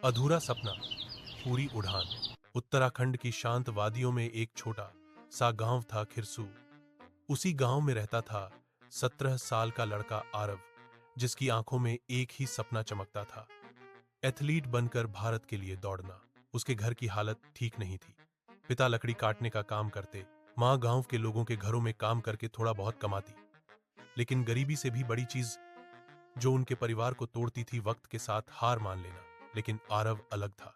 अधूरा सपना, पूरी उड़ान। उत्तराखंड की शांत वादियों में एक छोटा सा गांव था खिरसू। उसी गांव में रहता था 17 साल का लड़का आरव, जिसकी आंखों में एक ही सपना चमकता था, एथलीट बनकर भारत के लिए दौड़ना। उसके घर की हालत ठीक नहीं थी। पिता लकड़ी काटने का काम करते, माँ गांव के लोगों के घरों में काम करके थोड़ा बहुत कमाती। लेकिन गरीबी से भी बड़ी चीज जो उनके परिवार को तोड़ती थी, वक्त के साथ हार मान लेना। लेकिन आरव अलग था।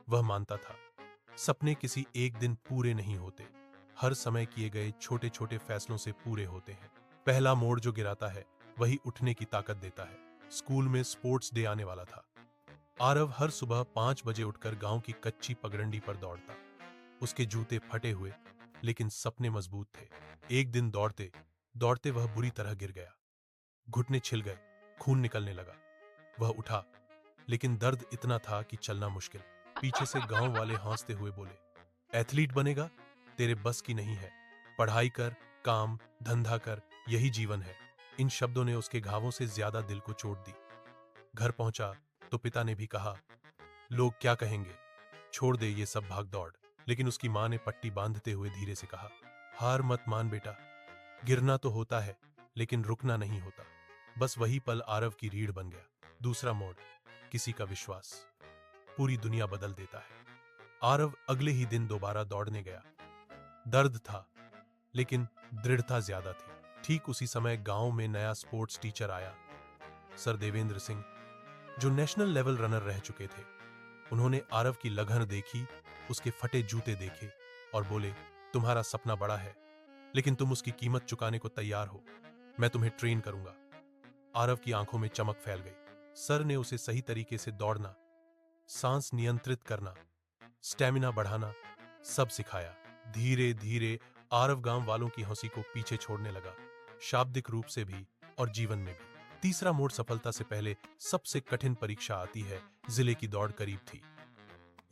वह मानता था सपने किसी एक दिन पूरे नहीं होते, हर समय किए गए छोटे छोटे फैसलों से पूरे होते हैं। पहला मोड़ जो गिराता है वही उठने की ताकत देता है। स्कूल में स्पोर्ट्स डे आने वाला था। आरव हर सुबह 5 बजे उठकर गांव की कच्ची पगडंडी पर दौड़ता। उसके जूते फटे हुए, लेकिन सपने मजबूत थे। एक दिन दौड़ते दौड़ते वह बुरी तरह गिर गया। घुटने छिल गए, खून निकलने लगा। वह उठा, लेकिन दर्द इतना था कि चलना मुश्किल। पीछे से गांव वाले हंसते हुए बोले, एथलीट बनेगा? तेरे बस की नहीं है। पढ़ाई कर, काम धंधा कर, यही जीवन है। इन शब्दों ने उसके घावों से ज्यादा दिल को चोट दी। घर पहुंचा तो पिता ने भी कहा, लोग क्या कहेंगे, छोड़ दे ये सब भाग दौड़। लेकिन उसकी मां ने पट्टी बांधते हुए धीरे से कहा, हार मत मान बेटा, गिरना तो होता है लेकिन रुकना नहीं होता। बस वही पल आरव की रीढ़ बन गया। दूसरा मोड़, किसी का विश्वास पूरी दुनिया बदल देता है। आरव अगले ही दिन दोबारा दौड़ने गया। दर्द था, लेकिन दृढ़ता ज्यादा थी। ठीक उसी समय गांव में नया स्पोर्ट्स टीचर आया, सर देवेंद्र सिंह, जो नेशनल लेवल रनर रह चुके थे। उन्होंने आरव की लगन देखी, उसके फटे जूते देखे और बोले, तुम्हारा सपना बड़ा है, लेकिन तुम उसकी कीमत चुकाने को तैयार हो। मैं तुम्हें ट्रेन करूंगा। आरव की आंखों में चमक फैल गई। सर ने उसे सही तरीके से दौड़ना, सांस नियंत्रित करना, स्टेमिना बढ़ाना, सब सिखाया। धीरे धीरे आरव गांव वालों की हंसी को पीछे छोड़ने लगा, शाब्दिक रूप से भी और जीवन में भी। तीसरा मोड़, सफलता से पहले सबसे कठिन परीक्षा आती है। जिले की दौड़ करीब थी।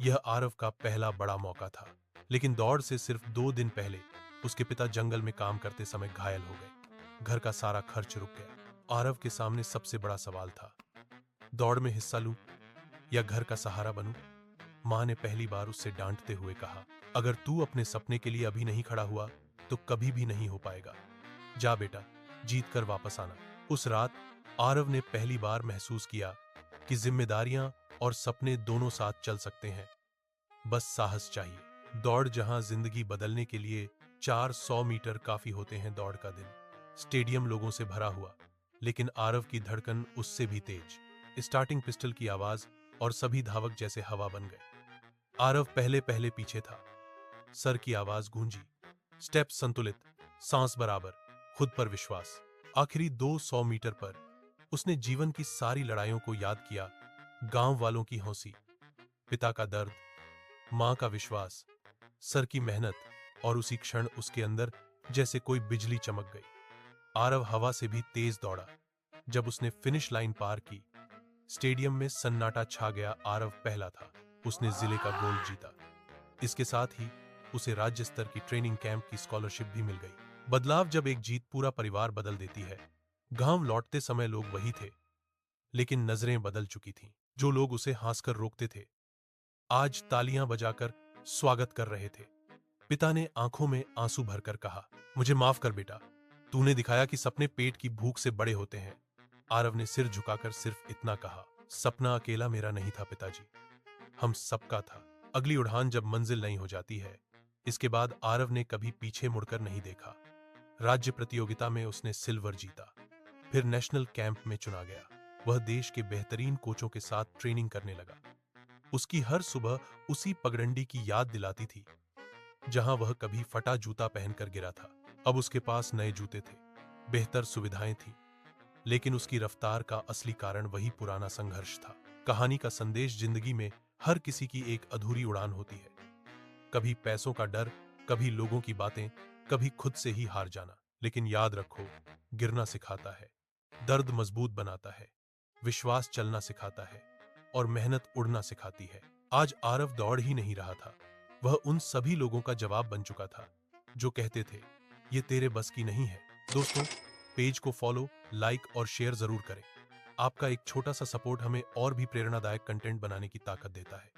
यह आरव का पहला बड़ा मौका था। लेकिन दौड़ से सिर्फ 2 दिन पहले उसके पिता जंगल में काम करते समय घायल हो गए। घर का सारा खर्च रुक गया। आरव के सामने सबसे बड़ा सवाल था, दौड़ में हिस्सा लूं या घर का सहारा बनूं? मां ने पहली बार उससे डांटते हुए कहा, अगर तू अपने सपने के लिए अभी नहीं खड़ा हुआ तो कभी भी नहीं हो पाएगा। जा बेटा, जीत कर वापस आना। उस रात आरव ने पहली बार महसूस किया कि जिम्मेदारियां और सपने दोनों साथ चल सकते हैं। बस साहस चाहिए। दौड़ जहां जिंदगी बदलने के लिए 400 मीटर काफी होते हैं। दौड़ का दिन, स्टेडियम लोगों से भरा हुआ, लेकिन आरव की धड़कन उससे भी तेज। स्टार्टिंग पिस्टल की आवाज और सभी धावक जैसे हवा बन गए। आरव पहले पहले पीछे था। सर की आवाज गूंजी, स्टेप संतुलित, सांस बराबर, खुद पर विश्वास। आखिरी 200 मीटर पर उसने जीवन की सारी लड़ाइयों को याद किया। गांव वालों की हंसी, पिता का दर्द, मां का विश्वास, सर की मेहनत, और उसी क्षण उसके अंदर जैसे कोई बिजली चमक गई। आरव हवा से भी तेज दौड़ा। जब उसने फिनिश लाइन पार की, स्टेडियम में सन्नाटा छा गया। आरव पहला था। उसने जिले का गोल्ड जीता। इसके साथ ही उसे राज्य स्तर की ट्रेनिंग कैंप की स्कॉलरशिप भी मिल गई। बदलाव, जब एक जीत पूरा परिवार बदल देती है। गांव लौटते समय लोग वही थे, लेकिन नजरें बदल चुकी थीं। जो लोग उसे हंसकर रोकते थे, आज तालियां बजाकर स्वागत कर रहे थे। पिता ने आंखों में आंसू भरकर कहा, मुझे माफ कर बेटा, तूने दिखाया कि सपने पेट की भूख से बड़े होते हैं। आरव ने सिर झुकाकर सिर्फ इतना कहा, सपना अकेला मेरा नहीं था पिताजी, हम सबका था। अगली उड़ान जब मंजिल नहीं हो जाती है। इसके बाद आरव ने कभी पीछे मुड़कर नहीं देखा। राज्य प्रतियोगिता में उसने सिल्वर जीता, फिर नेशनल कैंप में चुना गया। वह देश के बेहतरीन कोचों के साथ ट्रेनिंग करने लगा। उसकी हर सुबह उसी पगडंडी की याद दिलाती थी, जहां वह कभी फटा जूता पहनकर गिरा था। अब उसके पास नए जूते थे, बेहतर सुविधाएं थीं, लेकिन उसकी रफ्तार का असली कारण वही पुराना संघर्ष था। कहानी का संदेश, जिंदगी में हर किसी की एक अधूरी उड़ान होती है। कभी पैसों का डर, कभी लोगों की बातें, कभी खुद से ही हार जाना। लेकिन याद रखो, गिरना सिखाता है, दर्द मजबूत बनाता है, विश्वास चलना सिखाता है, और मेहनत उड़ना सिखाती है। आज आरव दौड़ ही नहीं रहा था, वह उन सभी लोगों का जवाब बन चुका था जो कहते थे, ये तेरे बस की नहीं है। दोस्तों, पेज को फॉलो, लाइक और शेयर जरूर करें। आपका एक छोटा सा सपोर्ट हमें और भी प्रेरणादायक कंटेंट बनाने की ताकत देता है।